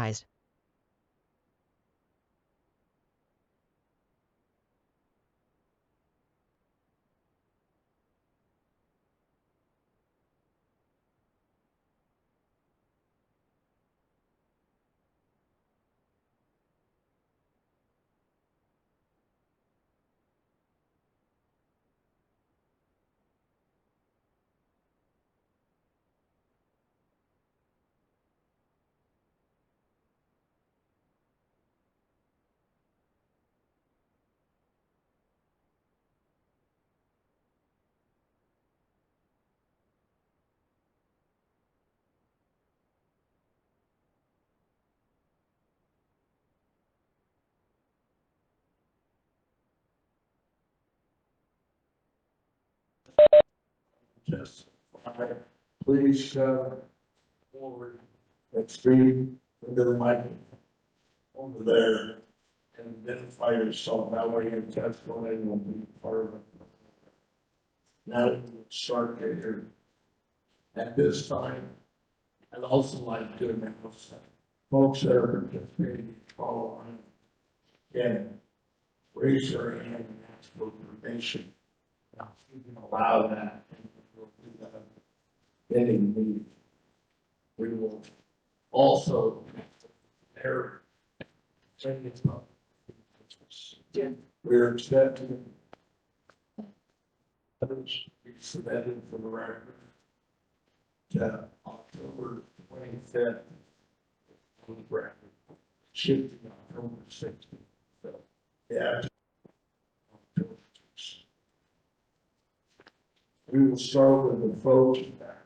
authorized. Just please forward that street into the mic over there and identify yourself. That way your testimony will be part of it. Now we'll start here at this time. I'd also like to announce that folks that are participating, following, again, raise your hand and ask for permission. You can allow that. We'll do that. Meeting. We will also there. We're accepting others we submitted for the record. October 25th. For the record. Should be October 16th. So, yeah. We will start with the folks that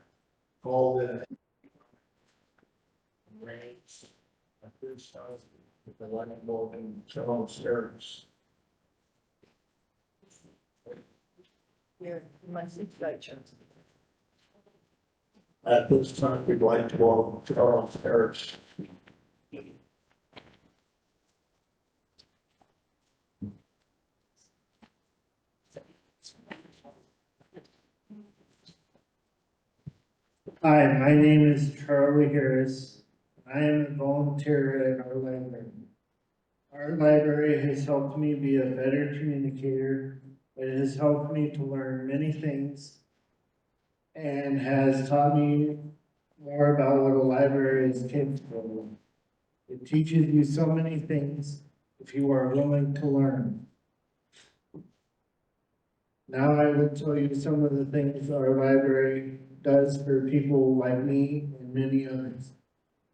called in. Rates at this time with the light bulb and Charles Stairs. Yeah, my situation. At this time, we'd like to welcome Charles Harris. Hi, my name is Charlie Harris. I am a volunteer at our library. Our library has helped me be a better communicator. It has helped me to learn many things and has taught me more about what a library is capable of. It teaches you so many things if you are willing to learn. Now I will tell you some of the things our library does for people like me and many others.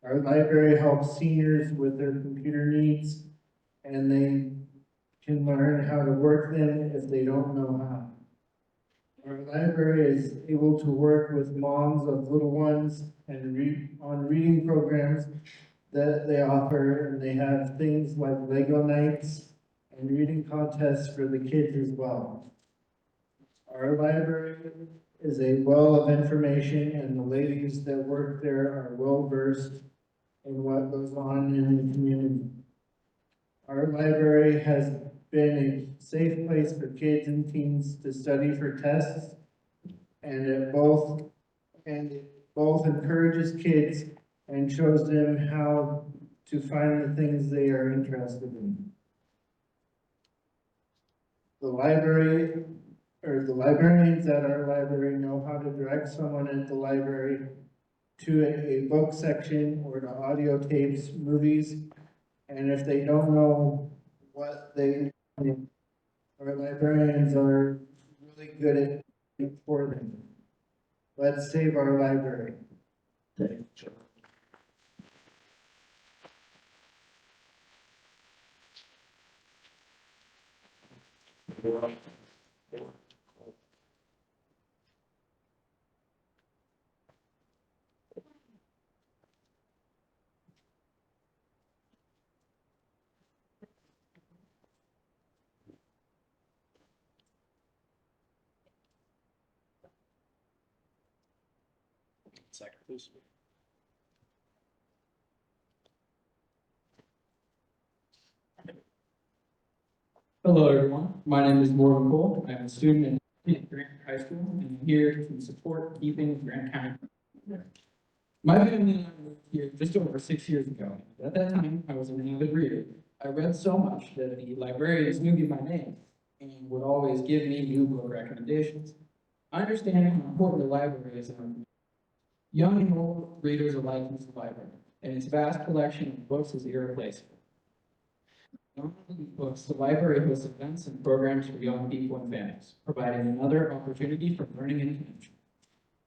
Our library helps seniors with their computer needs, and they can learn how to work them if they don't know how. Our library is able to work with moms of little ones and on reading programs that they offer, and they have things like Lego nights and reading contests for the kids as well. Our library is a well of information, and the ladies that work there are well versed in what goes on in the community. Our library has been a safe place for kids and teens to study for tests, and it both encourages kids and shows them how to find the things they are interested in. The librarians at our library know how to direct someone at the library to a book section or to audio tapes, movies, and if they don't know what they need, our librarians are really good at it for them. Let's save our library. Thank you, Charlie. Second, please. Hello, everyone. My name is Morgan Cole. I'm a student in Grant High School, and I'm here to support keeping Grant County. My family and I moved here just over 6 years ago. At that time, I was an avid reader. I read so much that the librarians knew me by name and would always give me new book recommendations. I understand how important the library is in our community. Young and old readers alike use the library, and its vast collection of books is irreplaceable. Beyond these books, the library hosts events and programs for young people and families, providing another opportunity for learning and connection.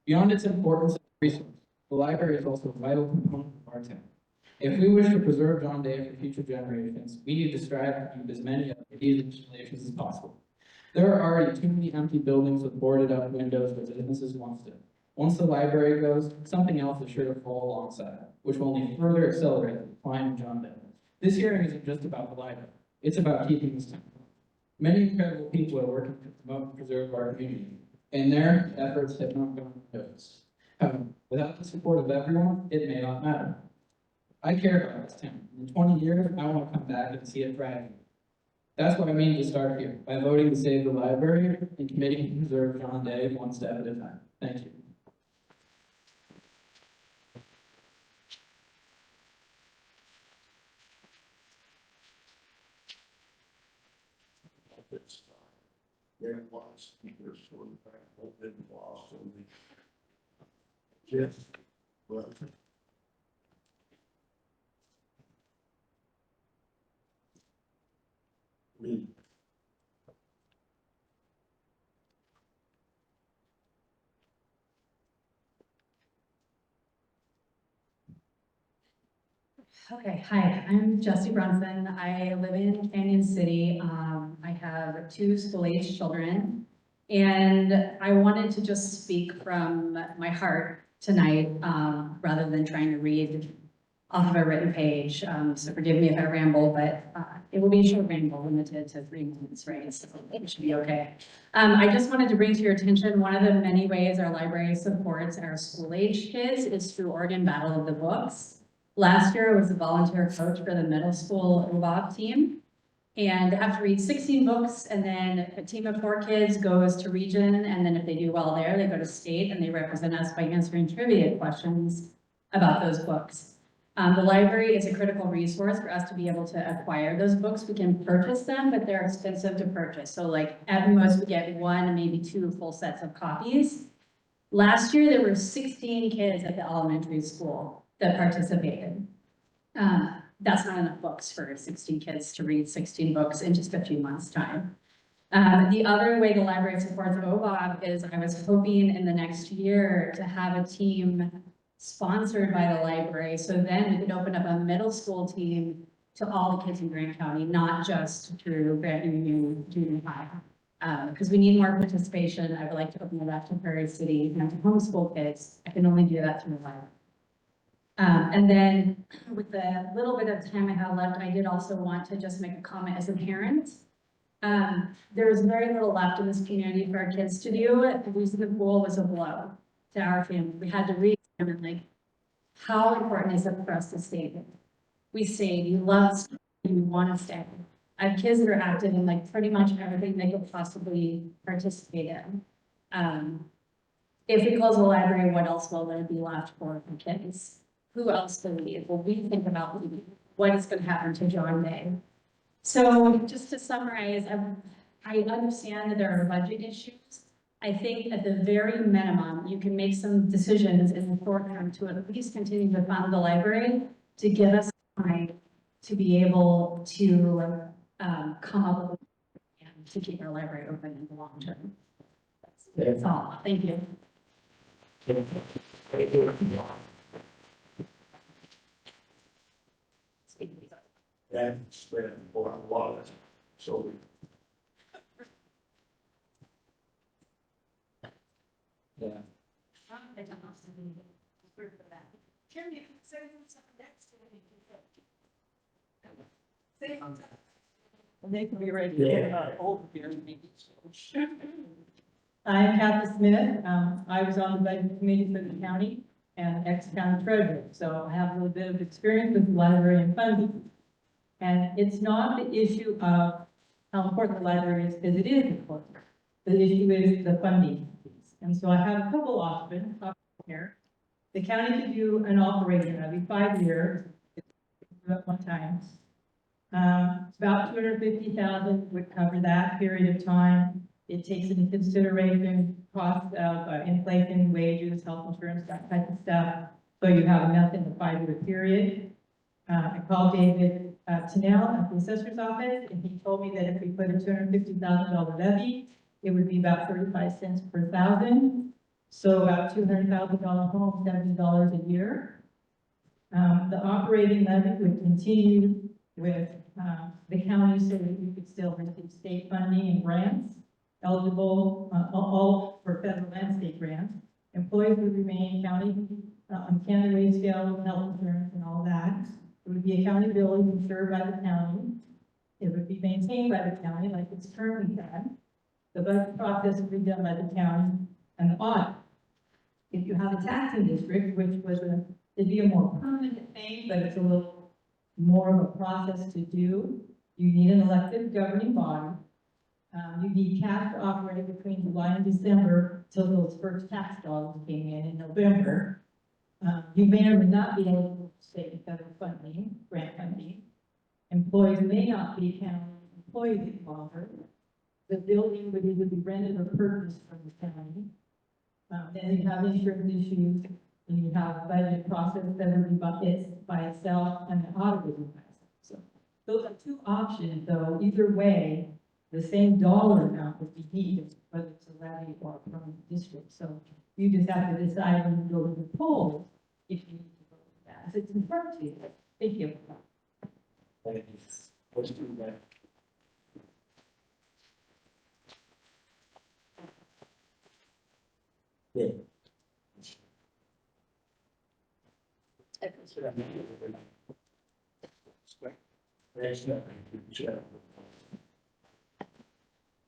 Beyond its importance as a resource, the library is also a vital component of our town. If we wish to preserve John Day for future generations, we need to strive to keep as many of these installations as possible. There are already too many empty buildings with boarded up windows where businesses once did. Once the library goes, something else is sure to fall alongside, which will only further accelerate the decline of John Day. This hearing isn't just about the library, it's about keeping this town going. Many incredible people are working to promote and preserve our community, and their efforts have not gone unnoticed. However, without the support of everyone, it may not matter. I care about this town. In 20 years, I want to come back and see it thriving. That's what I mean to start here, by voting to save the library and committing to preserve John Day one step at a time. Thank you. It's there was speakers for the fact open lost and just but we Okay, hi, I'm Jessie Brunson. I live in Canyon City. I have two school-age children. And I wanted to just speak from my heart tonight, rather than trying to read off of a written page. So forgive me if I ramble, but it will be a short ramble, limited to 3 minutes, right? So it should be okay. I just wanted to bring to your attention, one of the many ways our library supports our school-age kids is through Oregon Battle of the Books. Last year, I was a volunteer coach for the middle school OBOB team. And they have to read 16 books, and then a team of 4 kids goes to region, and then if they do well there, they go to state, and they represent us by answering trivia questions about those books. The library is a critical resource for us to be able to acquire those books. We can purchase them, but they're expensive to purchase. So like at most, we get 1, maybe 2 full sets of copies. Last year, there were 16 kids at the elementary school that participated. That's not enough books for 16 kids to read 16 books in just a few months' time. The other way the library supports OBOB is I was hoping in the next year to have a team sponsored by the library, so then we could open up a middle school team to all the kids in Grant County, not just through Grant Union Junior High. Because we need more participation. I would like to open it up to Prairie City and to homeschool kids. I can only do that through the library. And then with the little bit of time I have left, I did also want to just make a comment as a parent. There was very little left in this community for our kids to do. Losing the pool was a blow to our family. We had to re-examine like, how important is it for us to stay here? We stayed, we love school, we want to stay. I have kids that are active in like pretty much everything they could possibly participate in. If we close the library, what else will there be left for kids? Who else will leave? Will we think about leaving? What is going to happen to John Day? So just to summarize, I understand that there are budget issues. I think at the very minimum, you can make some decisions in the short term to at least continue to fund the library to give us time to be able to come up with a plan to keep our library open in the long term. That's all. Thank you. that spread a lot. So Yeah. And they can be ready to get about old beer maybe. I'm Kathy Smith. I was on the budget committee for the county and ex-county treasurer, so I have a little bit of experience with library and funding. And it's not the issue of how important the library is, because it is important. The issue is the funding piece. And so I have a couple options here. The county could do an operating levy 5 years, at one time. About 250,000 would cover that period of time. It takes into consideration costs of inflation, wages, health insurance, that type of stuff. So you have enough in the 5-year period. I called David Tennell at the assessor's office, and he told me that if we put a $250,000 levy, it would be about 35 cents per thousand. So about $200,000 home, $70 a year. The operating levy would continue with the county so that you could still receive state funding and grants eligible, all for federal and state grants. Employees would remain county, on county wage scale, health insurance and all that. It would be a county building insured by the county. It would be maintained by the county like it's currently done. The budget process would be done by the county and the audit. If you have a taxing district, which was it'd be a more permanent thing, but it's a little more of a process to do. You need an elected governing body. You need cash to operate between July and December till those first tax dollars came in November. You may or may not be able to state and federal funding, grant funding. Employees may not be county employees any longer. The building would either be rented or purchased from the county. Then you have insurance issues, and you have a budget process that would be by itself and the audit would be by itself. So those are two options, though. Either way, the same dollar amount would be needed, whether it's a levy or from the district. So you just have to decide when you go to the polls if you need to vote for that. So it's in front of you. Thank you. Thank you. Let's do that. Yeah.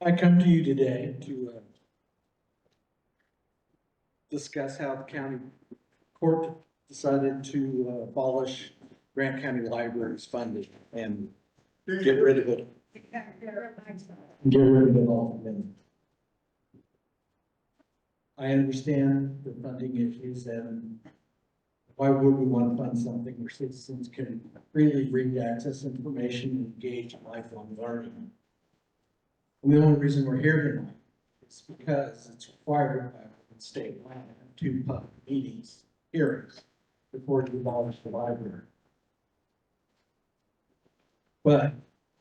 I come to you today to discuss how the county court decided to abolish Grant County Library's funding and get rid of it. Get rid of it altogether. I understand the funding issues and why would we want to fund something where citizens can freely read, access information, and engage in lifelong learning? And the only reason we're here tonight is because it's required by state law to have 2 public meetings, hearings, before you abolish the library. But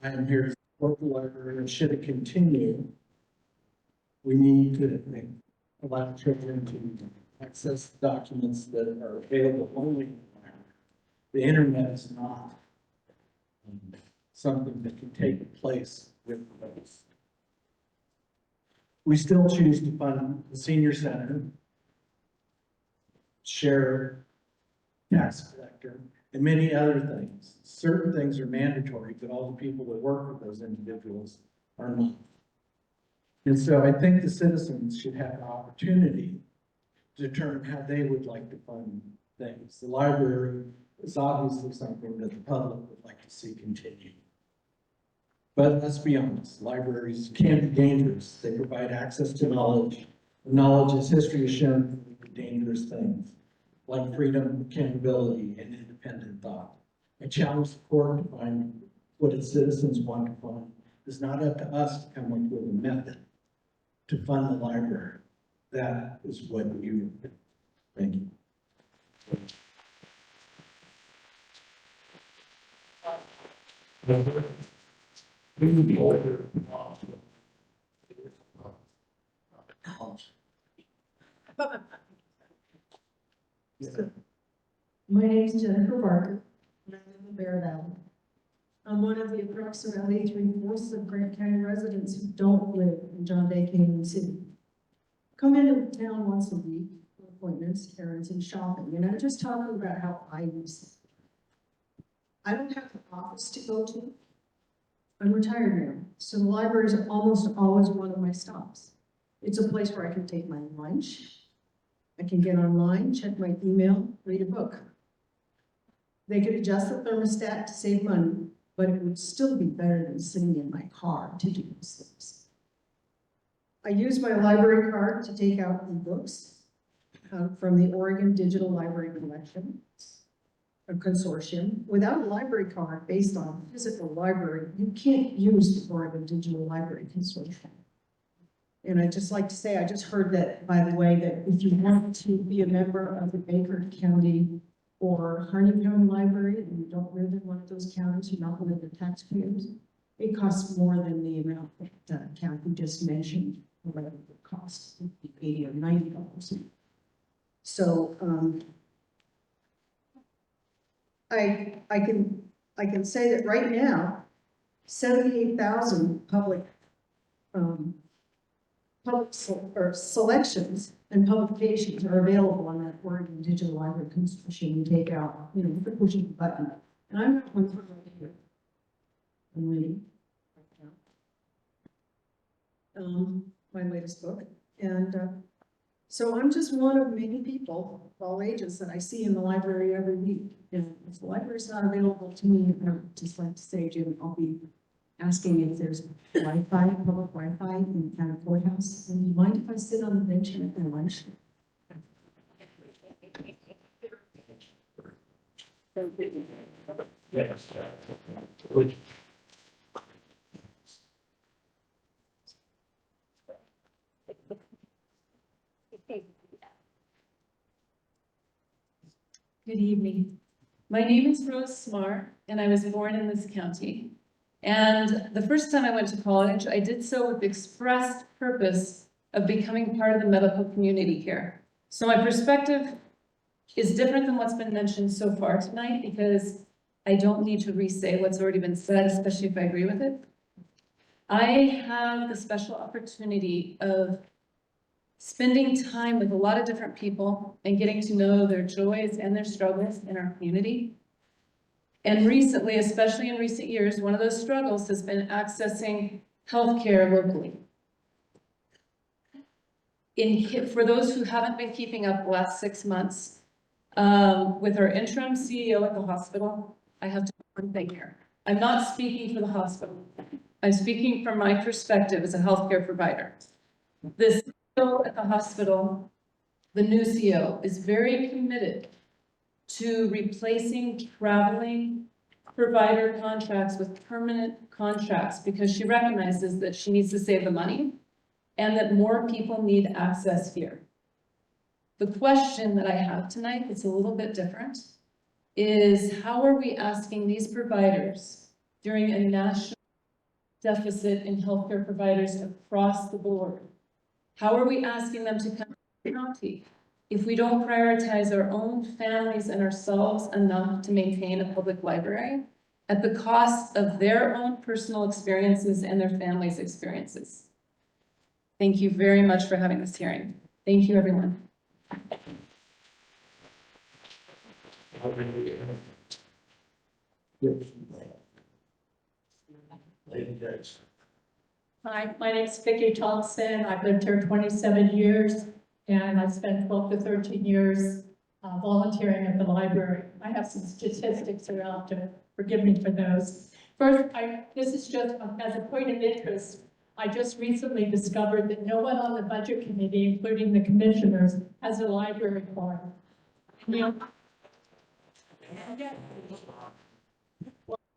I am here to support the library, and should it continue, we need to allow children to access documents that are available only in the library. The internet is not something that can take place with those. We still choose to fund the senior center, sheriff, tax collector, and many other things. Certain things are mandatory, but all the people that work with those individuals are not. And so I think the citizens should have an opportunity to determine how they would like to fund things. The library is obviously something that the public would like to see continue. But let's be honest, libraries can be dangerous. They provide access to knowledge. Knowledge, as history has shown, can be dangerous things, like freedom, accountability, and independent thought. I challenge the court to find what its citizens want to fund. It's not up to us to come up with a method to fund the library. That is what you do. Thank you. My name is Jennifer Barker, and I live in Bear Valley. I'm one of the approximately 3/4 of Grant County residents who don't live in John Day, Canyon City. Come into town once a week for appointments, errands, and shopping, and I'm just talking about how I use it. I don't have an office to go to. I'm retired now, so the library is almost always one of my stops. It's a place where I can take my lunch. I can get online, check my email, read a book. They could adjust the thermostat to save money, but it would still be better than sitting in my car to do those things. I use my library card to take out ebooks. from the Oregon Digital Library Collection, a consortium. Without a library card based on a physical library, you can't use the Oregon Digital Library Consortium. And I'd just like to say, I just heard that, by the way, that if you want to be a member of the Baker County or Harney County Library, and you don't live in one of those counties, you're not one of the taxpayers, it costs more than the amount that Kathy just mentioned, whatever it costs, $80 or $90. So, I can say that right now, 78,000 public selections and publications are available on that Oregon Digital Library Consortium. You take out, for pushing the button. And I'm not one for right here. I'm waiting. My latest book. And so I'm just one of many people, of all ages, that I see in the library every week. And if the library's not available to me, I'd just like to say, Jim, I'll be asking if there's Wi-Fi, public Wi-Fi in the county courthouse. And do you mind if I sit on the bench and have my lunch? Yes. Good evening. My name is Rose Smart, and I was born in this county. And the first time I went to college, I did so with the express purpose of becoming part of the medical community here. So my perspective is different than what's been mentioned so far tonight, because I don't need to re-say what's already been said, especially if I agree with it. I have the special opportunity of spending time with a lot of different people and getting to know their joys and their struggles in our community. And recently, especially in recent years, one of those struggles has been accessing healthcare locally. For those who haven't been keeping up the last 6 months, with our interim CEO at the hospital, I have to do one thing here. I'm not speaking for the hospital. I'm speaking from my perspective as a healthcare provider. The CEO at the hospital, the new CEO, is very committed to replacing traveling provider contracts with permanent contracts, because she recognizes that she needs to save the money and that more people need access here. The question that I have tonight that's a little bit different is, how are we asking these providers during a national deficit in healthcare providers across the board? How are we asking them to come to the county if we don't prioritize our own families and ourselves enough to maintain a public library at the cost of their own personal experiences and their families' experiences? Thank you very much for having this hearing. Thank you, everyone. Lady Jackson. Hi, my name's Vicki Thompson. I've lived here 27 years, and I've spent 12 to 13 years volunteering at the library. I have some statistics around to forgive me for those. First, this is just as a point of interest. I just recently discovered that no one on the budget committee, including the commissioners, has a library card. Well,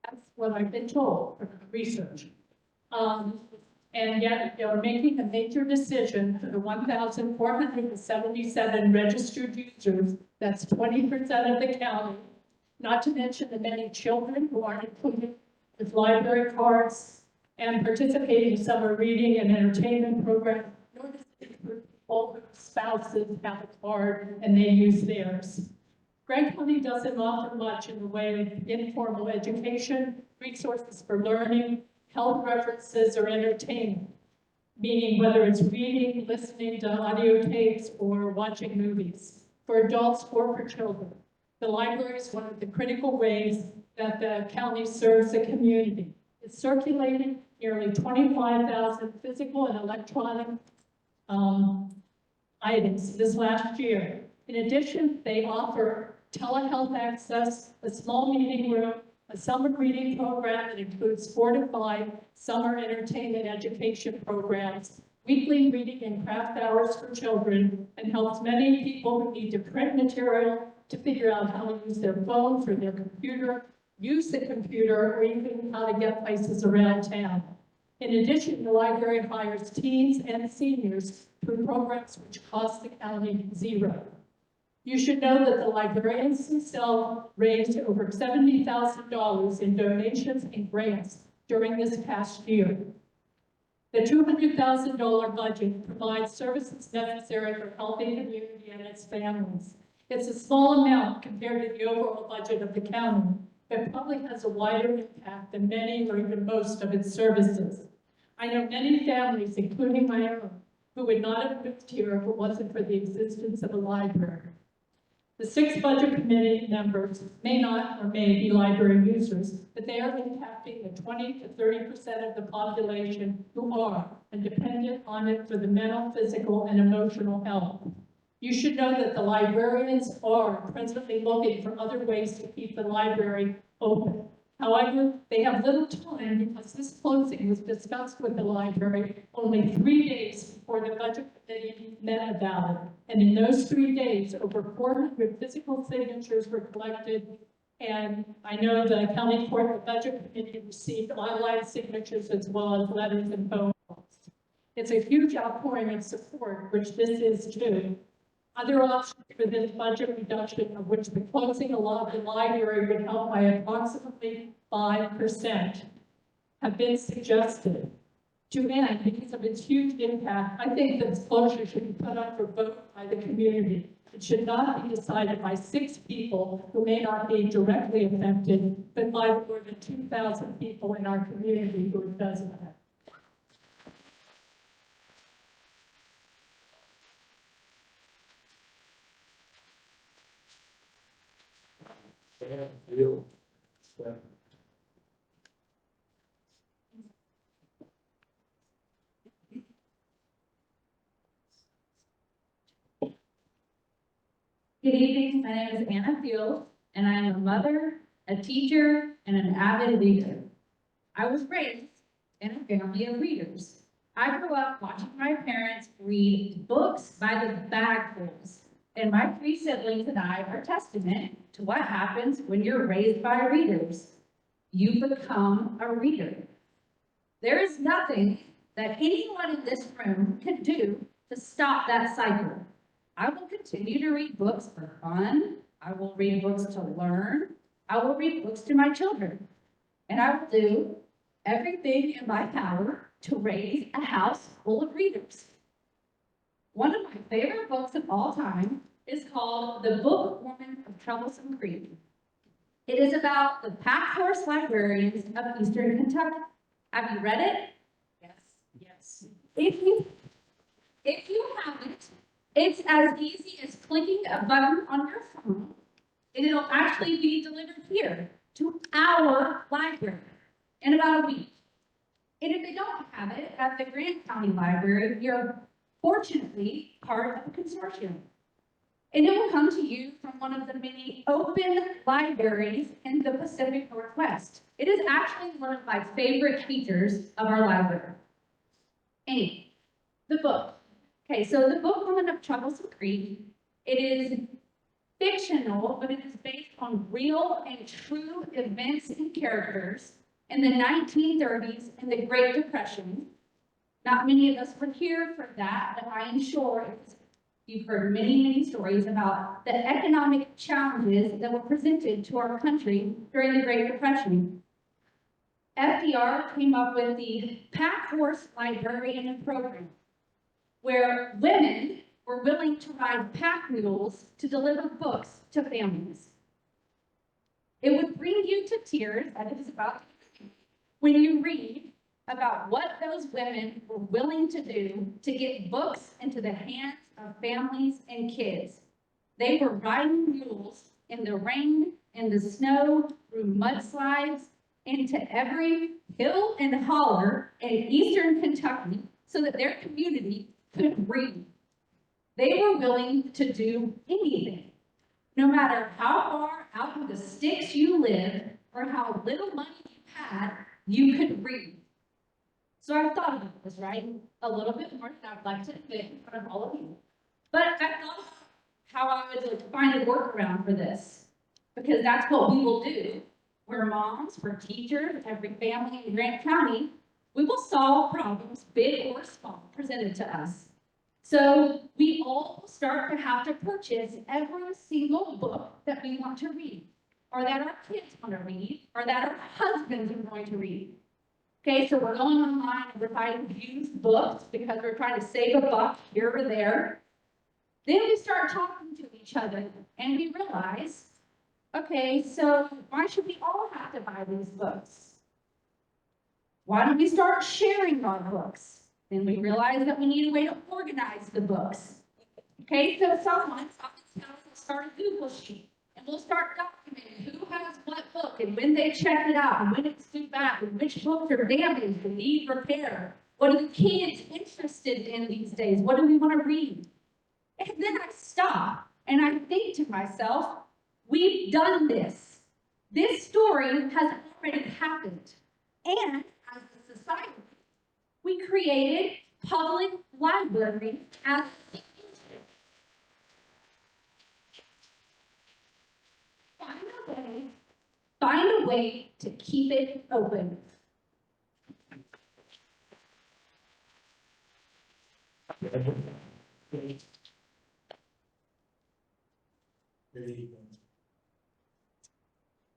that's what I've been told from research. And yet they're making a major decision for the 1,477 registered users, that's 20% of the county, not to mention the many children who aren't included with library cards and participating in summer reading and entertainment programs, nor does it include all whose spouses have a card and they use theirs. Grant County doesn't offer much in the way of informal education, resources for learning, health references, or entertainment, meaning whether it's reading, listening to audio tapes, or watching movies, for adults or for children. The library is one of the critical ways that the county serves the community. It's circulating nearly 25,000 physical and electronic items this last year. In addition, they offer telehealth access, a small meeting room, a summer reading program that includes 4 to 5 summer entertainment education programs weekly reading and craft hours for children, and helps many people who need to print material to figure out how to use their phone for their computer, use the computer, or even how to get places around town. In addition, the library hires teens and seniors through programs which cost the county zero. You should know that the librarians themselves raised over $70,000 in donations and grants during this past year. The $200,000 budget provides services necessary for helping the community and its families. It's a small amount compared to the overall budget of the county, but probably has a wider impact than many or even most of its services. I know many families, including my own, who would not have moved here if it wasn't for the existence of a library. The 6 budget committee members may not or may be library users, but they are impacting the 20 to 30% of the population who are and dependent on it for the mental, physical, and emotional health. You should know that the librarians are presently looking for other ways to keep the library open. However, they have little time because this closing was discussed with the library only 3 days before the budget committee met about it. And in those 3 days, over 400 physical signatures were collected. And I know the county court, the budget committee received online signatures as well as letters and phone calls. It's a huge outpouring of support, which this is too. Other options for this budget reduction, of which the closing a lot of the library would help by approximately 5%, have been suggested. To end, because of its huge impact, I think that this closure should be put up for vote by the community. It should not be decided by 6 people who may not be directly affected, but by more than 2,000 people in our community who it does affect. Feel that Good evening, my name is Anna Field, and I am a mother, a teacher, and an avid reader. I was raised in a family of readers. I grew up watching my parents read books by the bagfuls, and my 3 siblings and I are testament to what happens when you're raised by readers. You become a reader. There is nothing that anyone in this room can do to stop that cycle. I will continue to read books for fun. I will read books to learn. I will read books to my children. And I will do everything in my power to raise a house full of readers. One of my favorite books of all time is called The Bookwoman of Troublesome Creek. It is about the pack horse librarians of Eastern Kentucky. Have you read it? Yes, yes. If you haven't, it's as easy as clicking a button on your phone, and it'll actually be delivered here to our library in about a week. And if they don't have it at the Grant County Library, you're fortunately part of a consortium. And it will come to you from one of the many open libraries in the Pacific Northwest. It is actually one of my favorite features of our library. Anyway, the book. Okay, so The Bookwoman of Troublesome Creek, it is fictional, but it is based on real and true events and characters in the 1930s and the Great Depression. Not many of us were here for that, but I am sure you've heard many, many stories about the economic challenges that were presented to our country during the Great Depression. FDR came up with the Pack Horse Librarian Program, where women were willing to ride pack mules to deliver books to families. It would bring you to tears, and it is about when you read about what those women were willing to do to get books into the hands of families and kids. They were riding mules in the rain, in the snow, through mudslides, into every hill and holler in Eastern Kentucky so that their community could read. They were willing to do anything, no matter how far out in the sticks you lived or how little money you had, you could read. So I've thought about this, right? A little bit more than I'd like to admit in front of all of you. But I thought how I would like, find a workaround for this. Because that's what we will do. We're moms, we're teachers, every family in Grant County. We will solve problems, big or small, presented to us. So we all start to have to purchase every single book that we want to read, or that our kids want to read, or that our husbands are going to read. Okay, so we're going online and we're buying used books because we're trying to save a buck here or there. Then we start talking to each other and we realize, okay, so why should we all have to buy these books? Why don't we start sharing our books? Then we realize that we need a way to organize the books. Okay, so someone will start a Google sheet and we'll start documenting who has what book and when they checked it out and when it's due back and which books are damaged and need repair. What are the kids interested in these days? What do we want to read? And then I stop and I think to myself, we've done this. This story has already happened. And as a society, we created public library as an institution. Find a way to keep it open.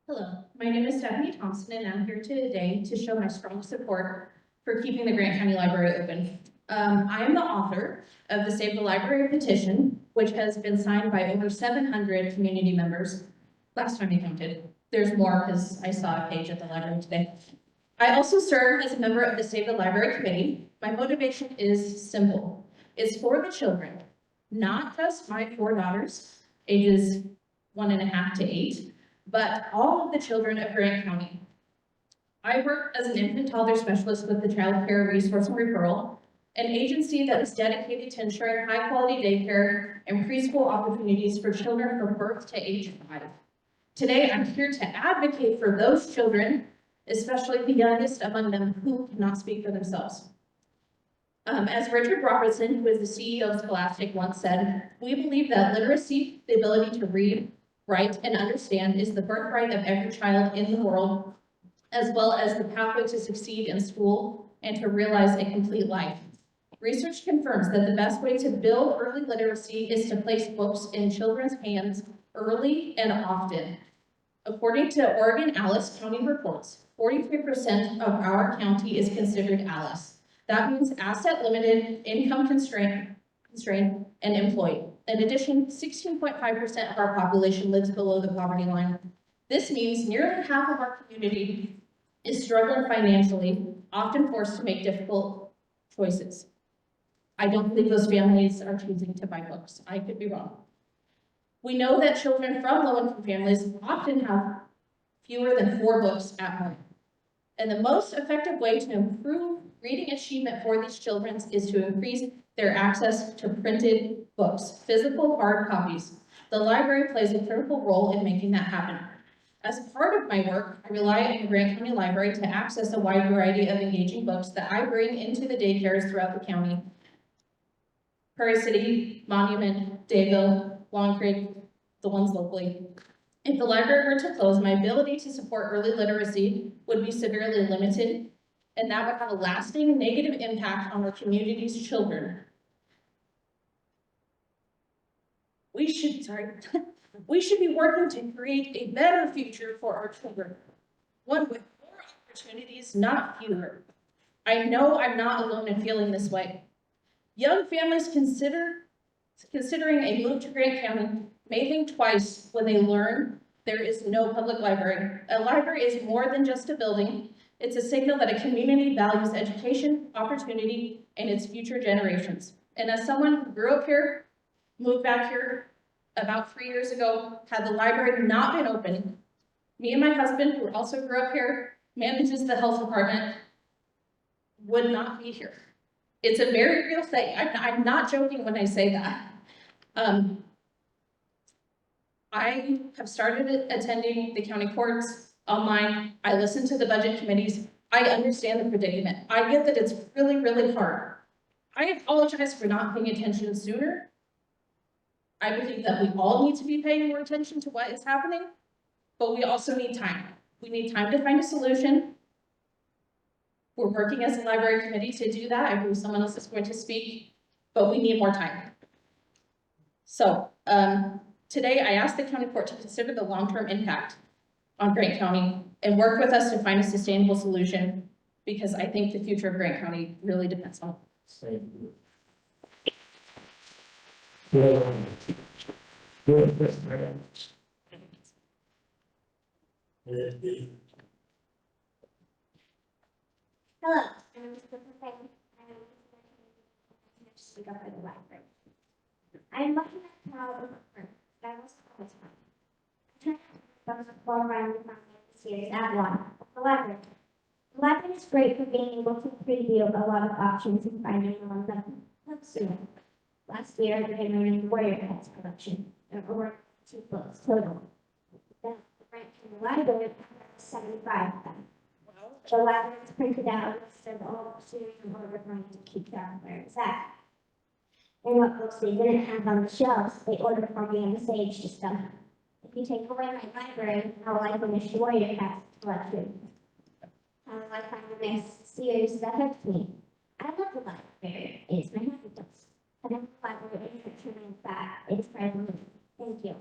Hello, my name is Stephanie Thompson, and I'm here today to show my strong support for keeping the Grant County Library open. I am the author of the Save the Library petition, which has been signed by over 700 community members. Last time I counted. There's more because I saw a page at the library today. I also serve as a member of the Save the Library Committee. My motivation is simple. It's for the children, not just my 4 daughters, ages 1.5 to 8, but all of the children of Grant County. I work as an infant toddler specialist with the Child Care Resource and Referral, an agency that is dedicated to ensuring high-quality daycare and preschool opportunities for children from birth to age 5. Today, I'm here to advocate for those children, especially the youngest among them who cannot speak for themselves. As Richard Robertson, who is the CEO of Scholastic, once said, we believe that literacy, the ability to read, write, and understand, is the birthright of every child in the world, as well as the pathway to succeed in school and to realize a complete life. Research confirms that the best way to build early literacy is to place books in children's hands early and often. According to Oregon Alice County reports, 43% of our county is considered ALICE. That means asset limited, income constrained, and employed. In addition, 16.5% of our population lives below the poverty line. This means nearly half of our community is struggling financially, often forced to make difficult choices. I don't believe those families are choosing to buy books. I could be wrong. We know that children from low-income families often have fewer than 4 books at home. And the most effective way to improve reading achievement for these children is to increase their access to printed books, physical hard copies. The library plays a critical role in making that happen. As part of my work, I rely on the Grant County Library to access a wide variety of engaging books that I bring into the daycares throughout the county. Prairie City, Monument, Dayville, Long Creek, the ones locally. If the library were to close, my ability to support early literacy would be severely limited, and that would have a lasting negative impact on our community's children. We should be working to create a better future for our children, one with more opportunities, not fewer. I know I'm not alone in feeling this way. Young families considering a move to Grant County may think twice when they learn there is no public library. A library is more than just a building. It's a signal that a community values education, opportunity, and its future generations. And as someone who grew up here, moved back here about 3 years ago, had the library not been open, me and my husband, who also grew up here, manages the health department, would not be here. It's a very real thing. I'm not joking when I say that. I have started attending the county courts online. I listen to the budget committees. I understand the predicament. I get that it's really, really hard. I apologize for not paying attention sooner. I believe that we all need to be paying more attention to what is happening, but we also need time. We need time to find a solution. We're working as a library committee to do that. I believe someone else is going to speak, but we need more time. So, today I asked the county court to consider the long-term impact on Grant County and work with us to find a sustainable solution, because I think the future of Grant County really depends on it. Hello, my name is Clifford Payne. I am to speak up for the library. I am looking at how it works. I was all the time. I turned out to go around with my this year's at one, the library. The library is great for being able to preview a lot of options and finding the ones that helps you. Last year, I began reading the Warrior Cats collection. There were 2 books total. Then, the Grant County Library had 75 of them. The library is printed out instead of all the series in order for me to keep track of where it's at. And what books they didn't have on the shelves, they ordered for me on the Sage system. If you take away my library, how will I finish the Warrior Cats collection? How will I find the next series that hurts me? I love the library. It's my happiness. But if the library isn't turning back, it's present. Thank you.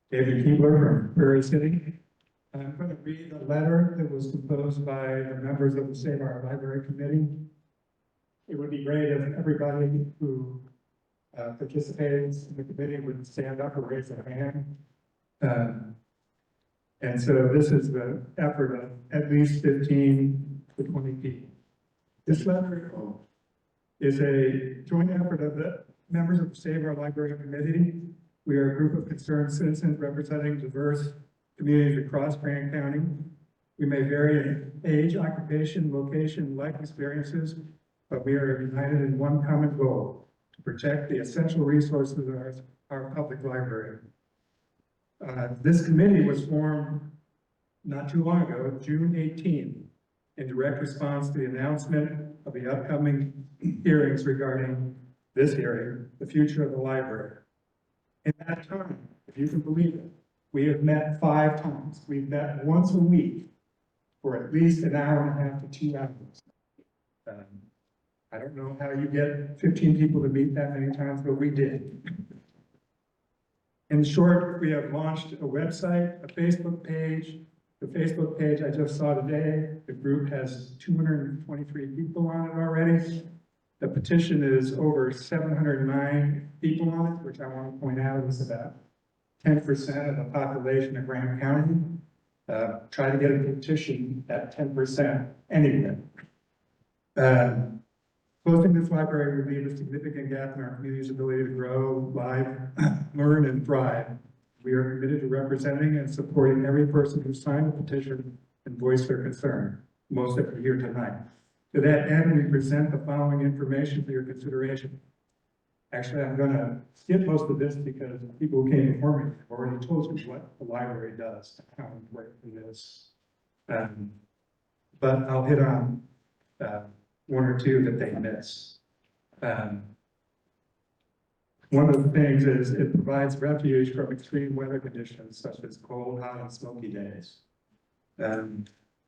David Keebler from Prairie City. I'm going to read a letter that was composed by the members of the Save Our Library Committee. It would be great if everybody who participates in the committee would stand up or raise their hand. And so this is the effort of at least 15 to 20 people. This letter is a joint effort of the members of the Save Our Library Committee. We are a group of concerned citizens representing diverse communities across Grant County. We may vary in age, occupation, location, life experiences, but we are united in one common goal: to protect the essential resources of our public library. This committee was formed not too long ago, June 18th, in direct response to the announcement of the upcoming hearings regarding this hearing, the future of the library. In that time, if you can believe it, we have met 5 times. We've met once a week for at least an hour and a half to 2 hours. I don't know how you get 15 people to meet that many times, but we did. In short, we have launched a website, a Facebook page. The Facebook page I just saw today, the group has 223 people on it already. The petition is over 709 people on it, which I want to point out is about 10% of the population of Grant County. Try to get a petition at 10% anyway. Closing this library would leave a significant gap in our community's ability to grow, live, learn, and thrive. We are committed to representing and supporting every person who signed the petition and voiced their concern, most of you here tonight. To that end, we present the following information for your consideration. Actually, I'm going to skip most of this because people who came before me have already told you what the library does, how important it is. But I'll hit on 1 or 2 that they miss. One of the things is it provides refuge from extreme weather conditions such as cold, hot, and smoky days.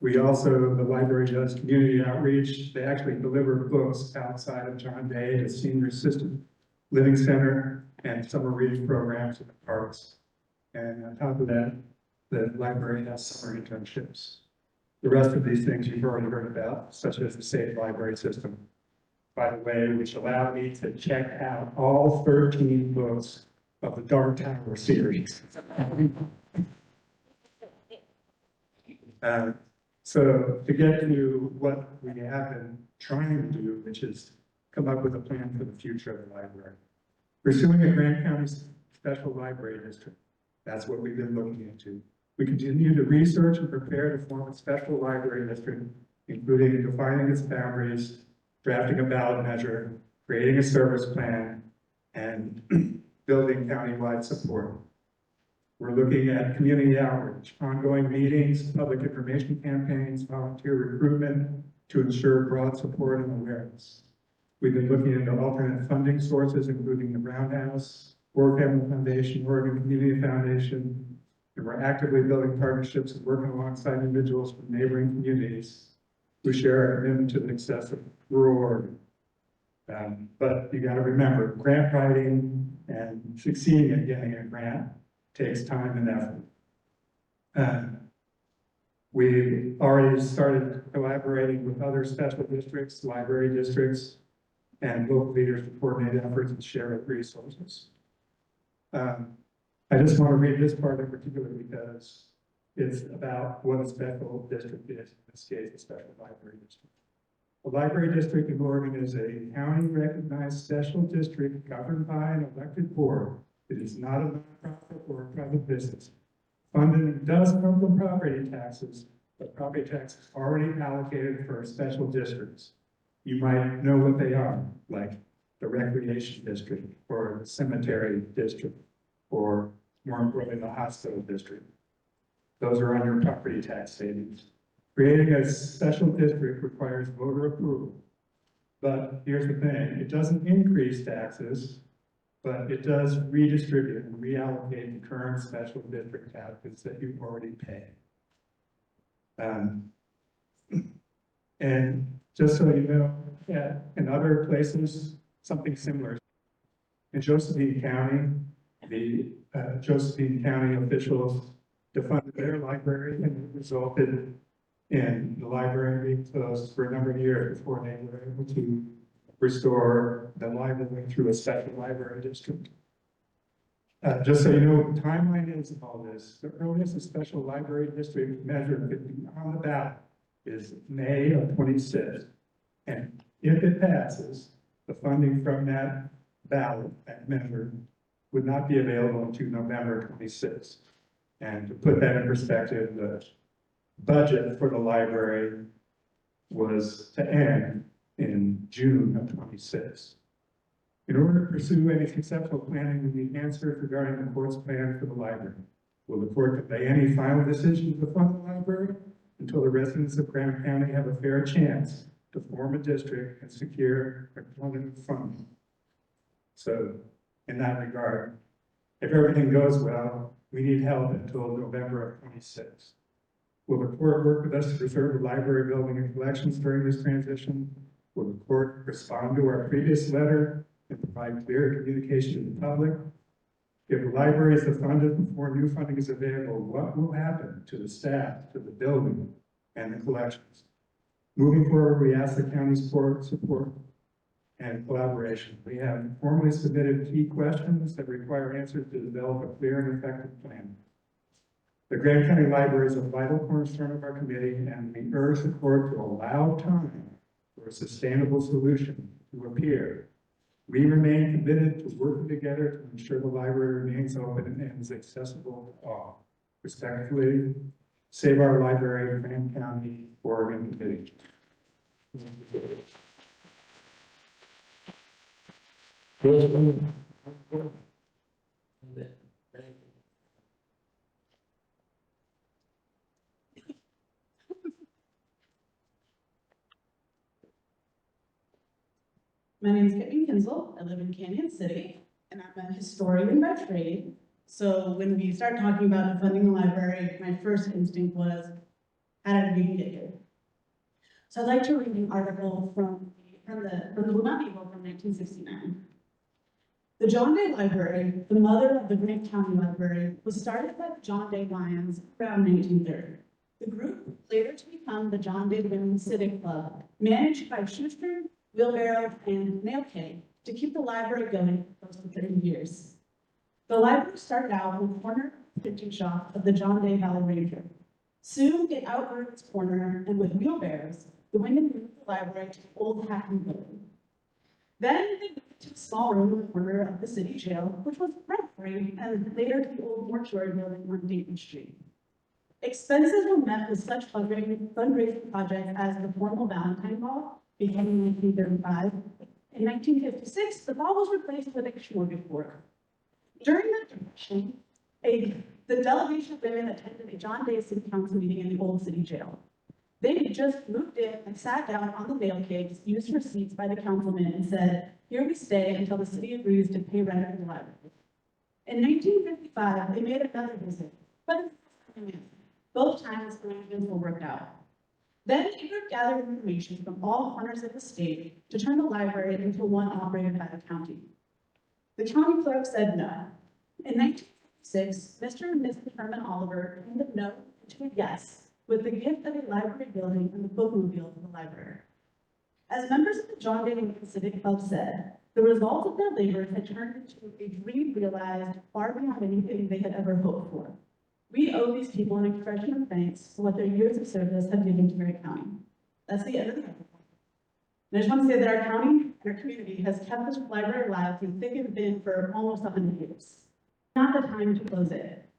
We also, the library does community outreach. They actually deliver books outside of John Day to Senior Assisted Living Center and summer reading programs in the parks. And on top of that, the library has summer internships. The rest of these things you've already heard about, such as the Safe Library System, by the way, which allowed me to check out all 13 books of the Dark Tower series. So to get to what we have been trying to do, which is come up with a plan for the future of the library. Pursuing a Grant County Special Library District, that's what we've been looking into. We continue to research and prepare to form a special library district including defining its boundaries, drafting a ballot measure, creating a service plan, and building countywide support. We're looking at community outreach, ongoing meetings, public information campaigns, volunteer recruitment to ensure broad support and awareness. We've been looking into alternate funding sources, including the Brown House, Ford Family Foundation, Oregon Community Foundation, and we're actively building partnerships and working alongside individuals from neighboring communities who share our commitment to the success of rural Oregon. But you gotta remember, grant writing and succeeding at getting a grant takes time and effort. We already started collaborating with other special districts, library districts, and local leaders to coordinate efforts and share resources. I just want to read this part in particular because it's about what a special district is, in this case, a special library district. A library district in Oregon is a county-recognized special district governed by an elected board. It is not a nonprofit or a private business. Funding does come from property taxes, but property taxes already allocated for special districts. You might know what they are, like the recreation district or the cemetery district, or more importantly, the hospital district. Those are under property tax savings. Creating a special district requires voter approval. But here's the thing, it doesn't increase taxes, but it does redistribute and reallocate the current special district taxes that you already pay. And just so you know, in other places, something similar. In Josephine County, the Josephine County officials defunded their library, and it resulted in the library being closed for a number of years before they were able to restore the library through a special library district. Just so you know what the timeline is of all this, the earliest a special library district measure could be on the ballot is May of 26. And if it passes, the funding from that ballot, that measure, would not be available until November 26. And to put that in perspective, the budget for the library was to end in June of 26. In order to pursue any successful planning, we need answers regarding the court's plan for the library. Will the court convey any final decision to fund the library until the residents of Graham County have a fair chance to form a district and secure component funding? So in that regard, if everything goes well, we need help until November of 26. Will the court work with us to preserve the library building and collections during this transition? Will the court respond to our previous letter and provide clear communication to the public? If the library is funded before new funding is available, what will happen to the staff, to the building, and the collections? Moving forward, we ask the county's support and collaboration. We have formally submitted key questions that require answers to develop a clear and effective plan. The Graham County Library is a vital cornerstone of our committee, and we urge the court to allow time for a sustainable solution to appear. We remain committed to working together to ensure the library remains open and is accessible to all. Respectfully, Save Our Library, Graham County, Oregon Committee. My name is Kevin Kinsel. I live in Canyon City, and I'm a historian by trade. So when we start talking about funding the library, my first instinct was, how did we get here? So I'd like to read an article from the Vermont Eagle from 1969. The John Day Library, the mother of the Graham County Library, was started by the John Day Lions around 1930. The group, later to become the John Day Women's Civic Club, managed by Schuster, Wheelbarrow, and Nail Keg to keep the library going for close to 30 years. The library started out in the corner printing shop of the John Day Valley Ranger. Soon it outgrew its corner, and with wheelbarrows, the women moved the library to the old Hackney building. Then they moved to a small room in the corner of the city jail, which was rent-free, and later to the old mortuary building on Dayton Street. Expenses were met with such fundraising projects as the formal Valentine Ball, beginning in 1935. In 1956, the ball was replaced with a smorgasbord. During that duration, the delegation of women attended a John Day City Council meeting in the Old City Jail. They had just moved in and sat down on the nail kegs used for seats by the councilmen and said, "Here we stay until the city agrees to pay rent for the library." In 1955, they made another visit, but both times arrangements were worked out. Then a group gathered information from all corners of the state to turn the library into one operated by the county. The county clerk said no. In 1956, Mr. and Mrs. Herman Oliver turned a no into a yes, with the gift of a library building and the bookmobile to the library. As members of the John Day Lincoln Civic Club said, the result of their labors had turned into a dream realized far beyond anything they had ever hoped for. We owe these people an expression of thanks for what their years of service have given to Grant County. That's the end of the article. And I just want to say that our county and our community has kept this library alive through thick and thin for almost 100 years. Not the time to close it.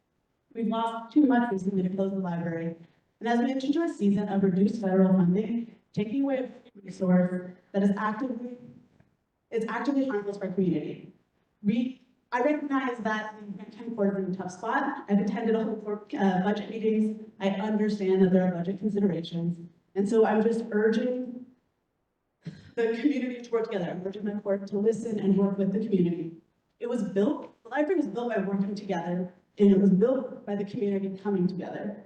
We've lost too much recently to close the library, and as we enter into a season of reduced federal funding, taking away a resource that is actively harmful to our community. I recognize that the Grant County Board is in a tough spot. I've attended all the budget meetings. I understand that there are budget considerations. And so I'm just urging the community to work together. I'm urging the court to listen and work with the community. The library was built by working together, and it was built by the community coming together.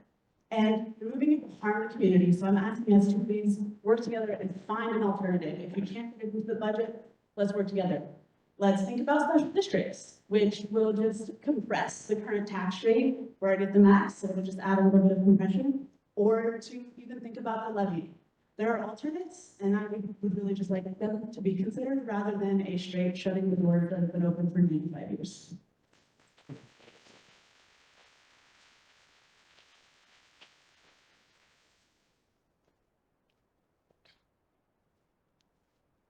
And removing it will harm the community, so I'm asking us to please work together and find an alternative. If we can't get into the budget, let's work together. Let's think about special districts, which will just compress the current tax rate, where I get the max, so it'll just add a little bit of compression, or to even think about the levy. There are alternates, and I would really just like them to be considered rather than a straight shutting the doors that have been open for 95 years.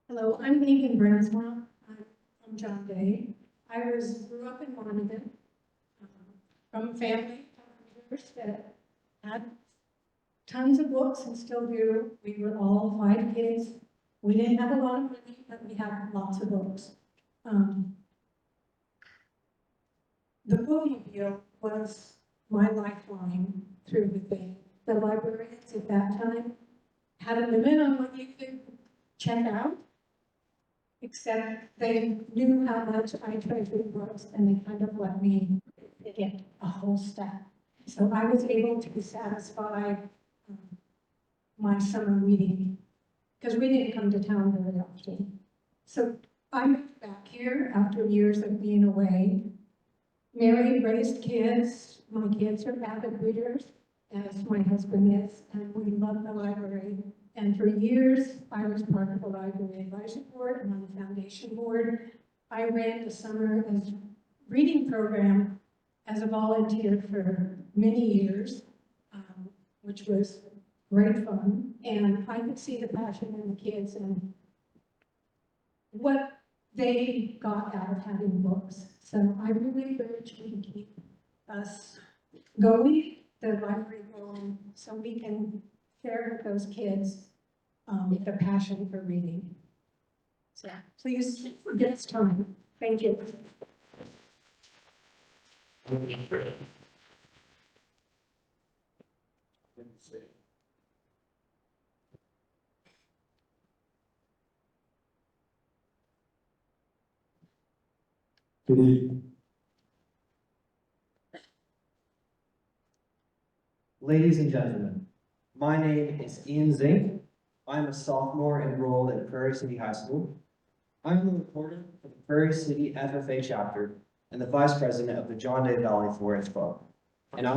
Hello, I'm Megan Bransma. I'm from John Day. I grew up in Monmouth, from a family of readers that had tons of books and still do. We were all 5 kids. We didn't have a lot of money, but we had lots of books. The bookmobile was my lifeline through the thing. The librarians at that time had a limit on what you could check out, except they knew how much I treasured books, and they kind of let me get a whole stack. So I was able to satisfy my summer reading, because we didn't come to town very often. So I moved back here after years of being away. Married, raised kids. My kids are avid readers, as my husband is, and we love the library. And for years, I was part of the Library Advisory Board and on the Foundation Board. I ran the summer reading program as a volunteer for many years, which was great fun. And I could see the passion in the kids and what they got out of having books. So I really urge you to keep us going, the library going, so we can share with those kids the passion for reading. So please give us time. Thank you. Good evening. Ladies and gentlemen, my name is Ian Zink. I'm a sophomore enrolled at Prairie City High School. I'm the reporter for the Prairie City FFA chapter and the vice president of the John Day Valley 4-H Club. And I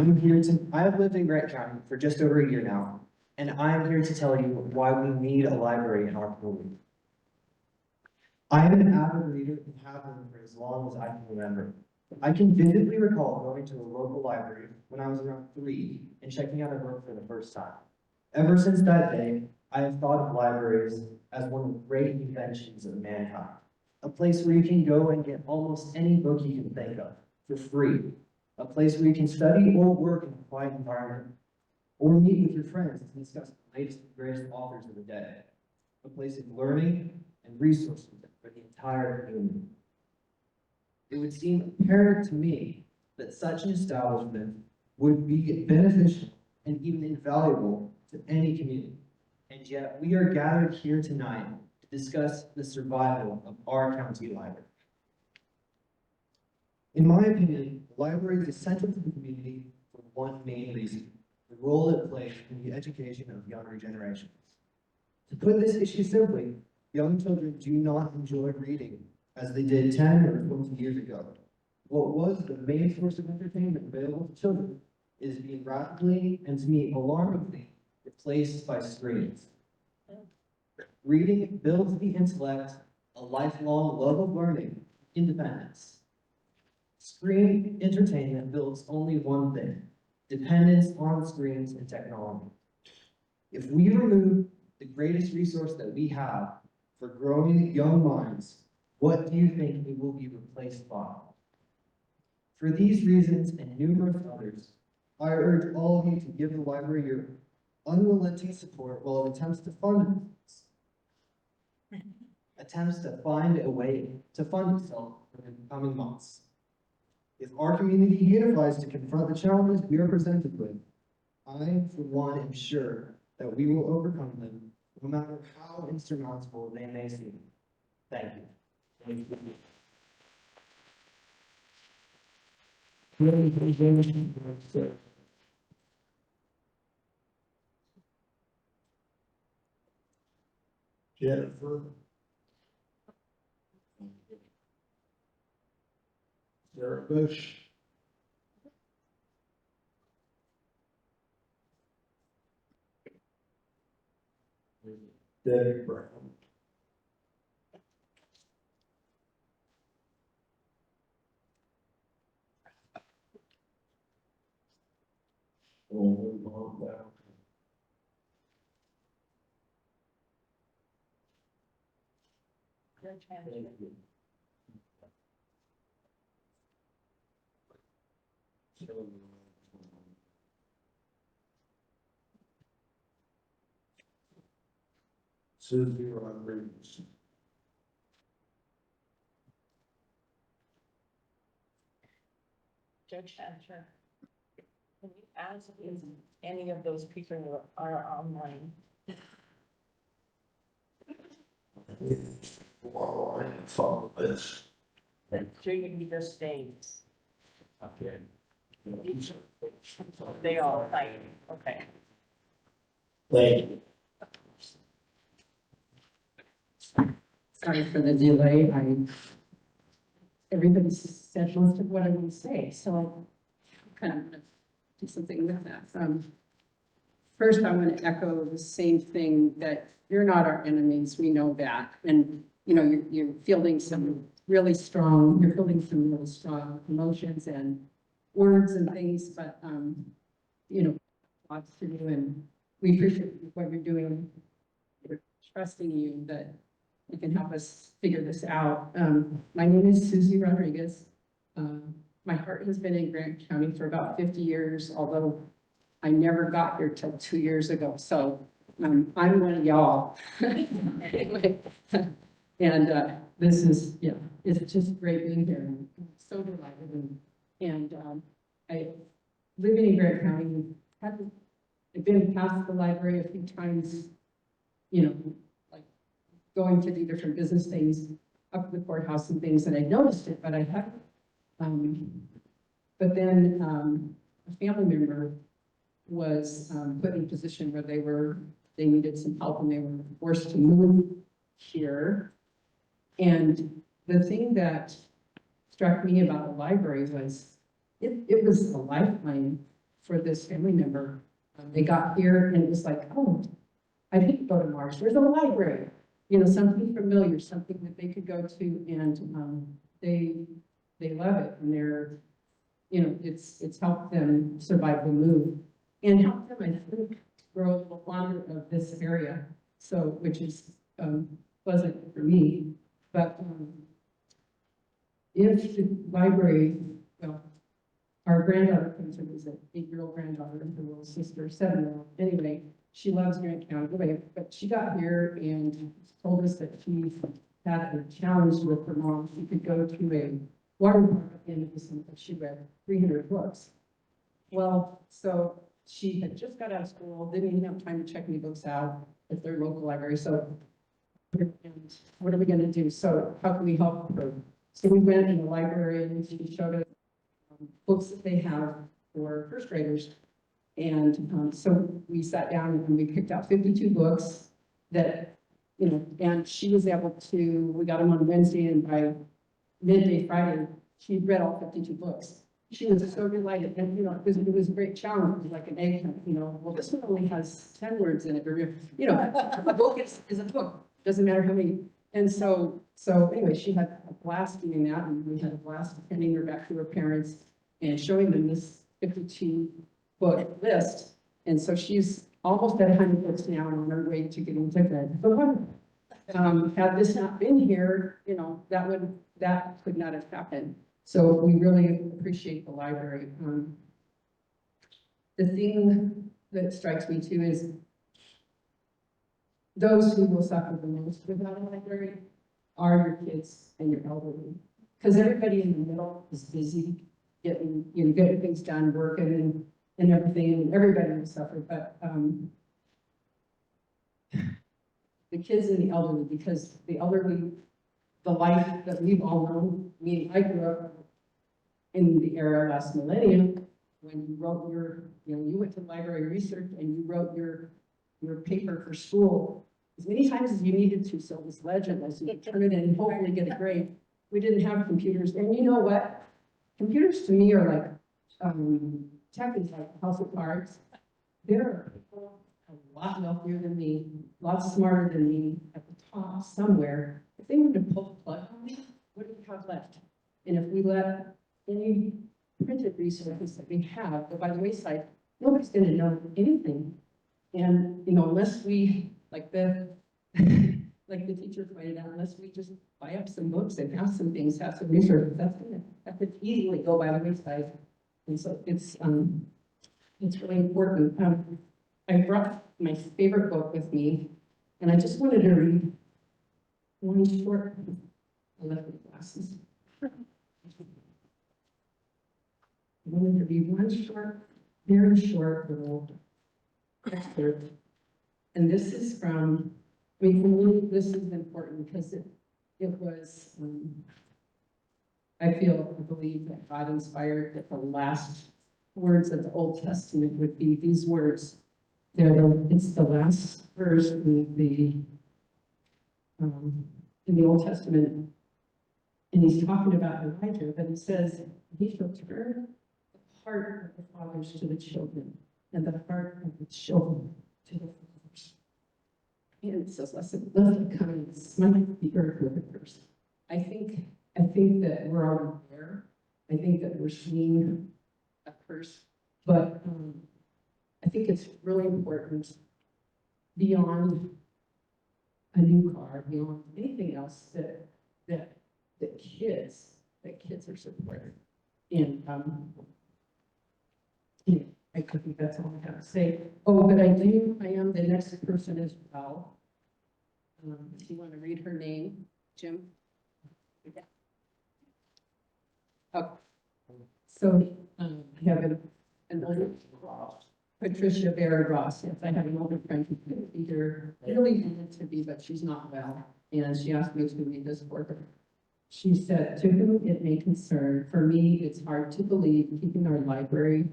have lived in Grant County for just over a year now, and I am here to tell you why we need a library in our community. I am an avid reader and have been for as long as I can remember. I can vividly recall going to a local library when I was around 3 and checking out a book for the first time. Ever since that day, I have thought of libraries as one of the great inventions of mankind, a place where you can go and get almost any book you can think of for free. a place where you can study or work in a quiet environment, or meet with your friends to discuss the latest and greatest authors of the day. A place of learning and resources for the entire community. It would seem apparent to me that such an establishment would be beneficial and even invaluable to any community. And yet we are gathered here tonight to discuss the survival of our county library. In my opinion, the library is essential to the community for one main reason: the role it plays in the education of younger generations. To put this issue simply, young children do not enjoy reading as they did 10 or 20 years ago. What was the main source of entertainment available to children is being rapidly, and to me alarmingly, replaced by screens. Reading builds the intellect, a lifelong love of learning, independence. Screen entertainment builds only one thing: dependence on screens and technology. If we remove the greatest resource that we have for growing young minds, what do you think it will be replaced by? For these reasons and numerous others, I urge all of you to give the library your unrelenting support while it attempts to find a way to fund itself in the coming months. If our community unifies to confront the challenges we are presented with, I, for one, am sure that we will overcome them, no matter how insurmountable they may seem. Thank you. Jennifer. Sarah Bush. Debbie Brown. Oh, mom, down. Susie Rodriguez. Judge Shancher, can you ask if any of those people are online? Well, I didn't follow this. Sure you can just stay. Okay. They all, like, okay. Thank you. Sorry for the delay. Everybody said most of what I want to say, so I'm kind of gonna do something with that. First, I want to echo the same thing, that you're not our enemies. We know that. And, you know, you're fielding some really strong emotions and words and things, but, you know, lots to do, and we appreciate what you're doing. We're trusting you that you can help us figure this out. My name is Susie Rodriguez. My heart has been in Grant County for about 50 years, although I never got here till 2 years ago. So I'm one of y'all. Anyway, and this is, yeah, it's just great being here. I'm so delighted. And I living in Grant County, I've been past the library a few times, you know, like going to do different business things up at the courthouse and things, and I noticed it, but I haven't. But then a family member was put in a position where they needed some help, and they were forced to move here. And the thing that struck me about the library was it was a lifeline for this family member. They got here and it was like, oh, I didn't go to Mars. There's a library, you know, something familiar, something that they could go to, and they love it, and they're, you know, it's helped them survive the move and helped them, I think, grow a little fonder of this area. So, which is pleasant for me. But if the library, well, our granddaughter comes in, is an 8-year-old granddaughter and her little sister, 7-year-old. Anyway, she loves Grant County, anyway, but she got here and told us that she had a challenge with her mom. She could go to a water park at the end of the summer, but she read 300 books. Well, so she had just got out of school, didn't even have time to check any books out at their local library, so and what are we gonna do? So how can we help her? So we went in the library and she showed us books that they have for first graders. And so we sat down and we picked out 52 books that, you know, and she was able to, we got them on Wednesday, and by midday Friday, she'd read all 52 books. She was so delighted, and, you know, it was a great challenge, it was like an egg hunt, you know, well, this one only has 10 words in it, or, you know, a book is a book, doesn't matter how many. And so anyway, she had a blast doing that, and we had a blast sending her back to her parents and showing them this 52 book list. And so she's almost at 100 books now and on her way to getting to bed. But had this not been here, you know, that could not have happened. So we really appreciate the library. The thing that strikes me too is those who will suffer the most without a library are your kids and your elderly. Because everybody in the middle is busy getting things done, working and everything, and everybody will suffer, but the kids and the elderly, because the elderly, the life that we've all known, I grew up in the era last millennium, when you wrote you went to library research and you wrote your paper for school as many times as you needed to, so it was legible, so you could turn it in and hopefully get a grade. We didn't have computers, and you know what? Computers to me are like, tech is like a house of cards. There are people a lot wealthier than me, a lot smarter than me at the top somewhere. If they were to pull the plug on me, what do we have left? And if we let any printed resources that we have go by the wayside, nobody's gonna know anything. And, you know, unless we, like the teacher pointed out, unless we just buy up some books and have some things, have some resources, that could easily go by the wayside. And so it's really important. I brought my favorite book with me, and I just wanted to read one short, I left my glasses. I wanted to read one short, very short little excerpt. And this is from, I mean, for me, this is important because it was, I believe that God inspired that the last words of the Old Testament would be these words. It's the last verse in the Old Testament, and he's talking about Elijah, but he says, he shall turn the heart of the fathers to the children, and the heart of the children to the fathers. And it says, let it come and smite the earth with a curse. I think that we're already there. I think that we're seeing a curse, but I think it's really important beyond a new car, beyond anything else that kids are supported. And yeah, I think that's all I have to say. Oh, but I am the next person as well. If you want to read her name, Jim? Yeah. Oh, so I have an older Patricia Barrett Ross. Yes, I have an older friend who couldn't be here, really wanted to be, but she's not well. And she asked me to read this for her. She said, to whom it may concern, for me, it's hard to believe keeping our library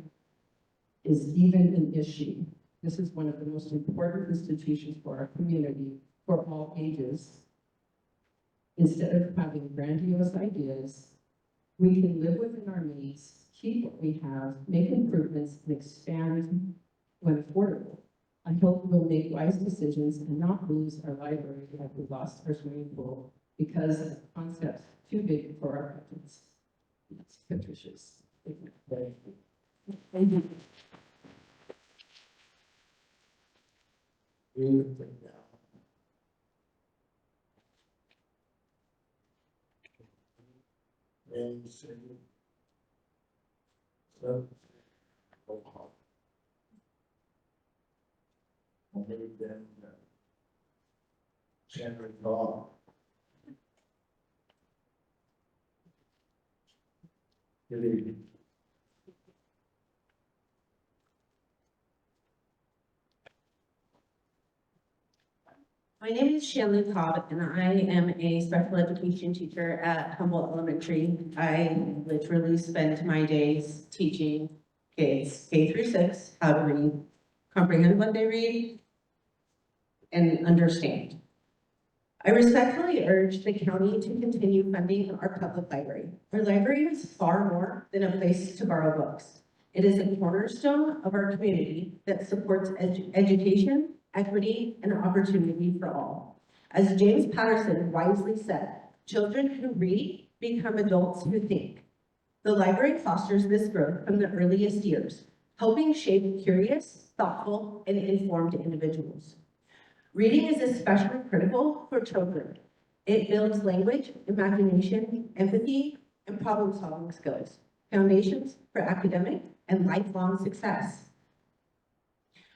is even an issue. This is one of the most important institutions for our community, for all ages. Instead of having grandiose ideas, we can live within our means, keep what we have, make improvements, and expand when affordable. I hope we'll make wise decisions and not lose our library like we lost our swimming pool because of concepts too big for our budgets. That's Patricia's statement. Thank you. And stuff. Maybe then, Chandler thought. Good evening. My name is Shanley Cobb, and I am a special education teacher at Humboldt Elementary. I literally spend my days teaching kids K through 6 how to read, comprehend what they read, and understand. I respectfully urge the county to continue funding our public library. Our library is far more than a place to borrow books. It is a cornerstone of our community that supports education, equity, and opportunity for all. As James Patterson wisely said, children who read become adults who think. The library fosters this growth from the earliest years, helping shape curious, thoughtful, and informed individuals. Reading is especially critical for children. It builds language, imagination, empathy, and problem-solving skills, foundations for academic and lifelong success.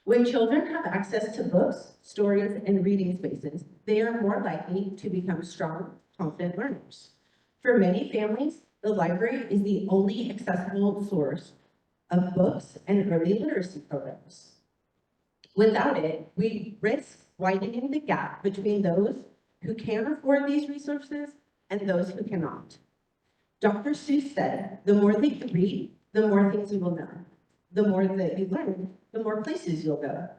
When children have access to books, stories, and reading spaces, they are more likely to become strong, confident learners. For many families, the library is the only accessible source of books and early literacy programs. Without it, we risk widening the gap between those who can afford these resources and those who cannot. Dr. Seuss said, the more that you read, the more things you will know. The more that you learn, the more places you'll go.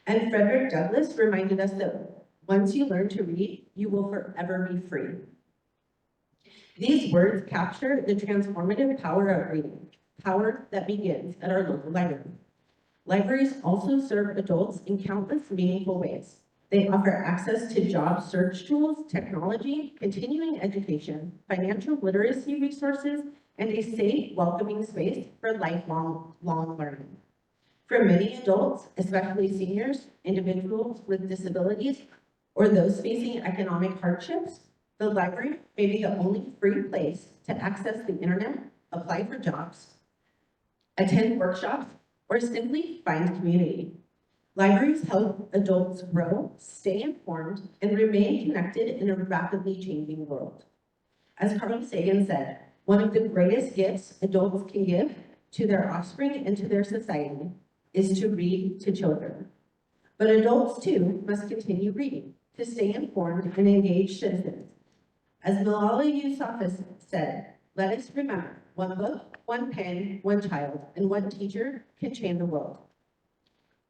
And Frederick Douglass reminded us that once you learn to read, you will forever be free. These words capture the transformative power of reading, power that begins at our local library. Libraries also serve adults in countless meaningful ways. They offer access to job search tools, technology, continuing education, financial literacy resources, and a safe, welcoming space for lifelong learning. For many adults, especially seniors, individuals with disabilities, or those facing economic hardships, the library may be the only free place to access the internet, apply for jobs, attend workshops, or simply find community. Libraries help adults grow, stay informed, and remain connected in a rapidly changing world. As Carl Sagan said, one of the greatest gifts adults can give to their offspring and to their society is to read to children. But adults too must continue reading to stay informed and engaged citizens. As Malala Yousafzai said, let us remember, one book, one pen, one child, and one teacher can change the world.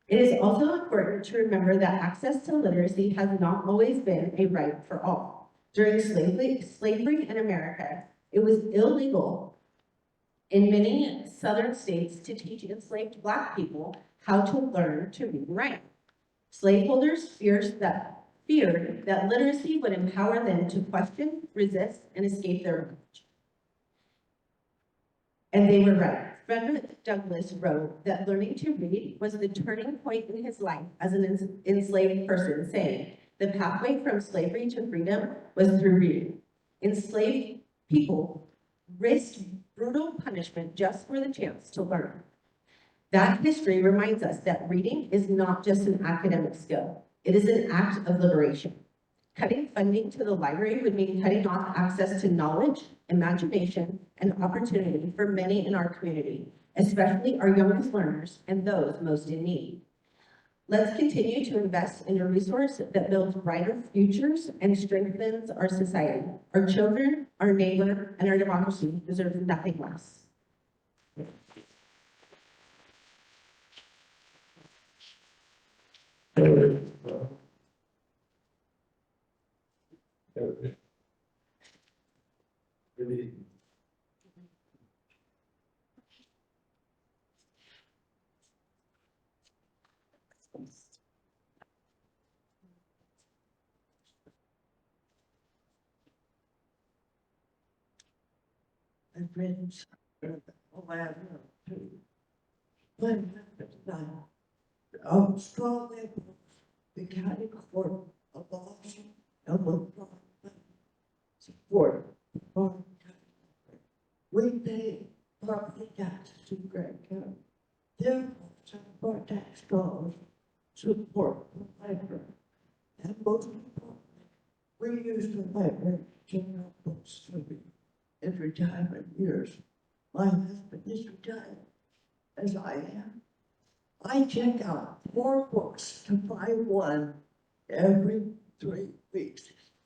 It is also important to remember that access to literacy has not always been a right for all. During slavery in America, it was illegal in many southern states to teach enslaved Black people how to learn to read and write. Slaveholders feared that literacy would empower them to question, resist, and escape their bondage. And they were right. Frederick Douglass wrote that learning to read was the turning point in his life as an enslaved person, saying, the pathway from slavery to freedom was through reading. Enslaved people risked brutal punishment just for the chance to learn. That history reminds us that reading is not just an academic skill. It is an act of liberation. Cutting funding to the library would mean cutting off access to knowledge, imagination, and opportunity for many in our community, especially our youngest learners and those most in need. Let's continue to invest in a resource that builds brighter futures and strengthens our society. Our children, our neighbor, and our democracy deserve nothing less. Good evening. I've written all I have too. When strongly the county court abolishing support. We pay property taxes to Greg. support the library. And most people, we use the library to general books for me in retirement years. My husband is retired, as I am. I check out 4 books to buy one every 3 weeks.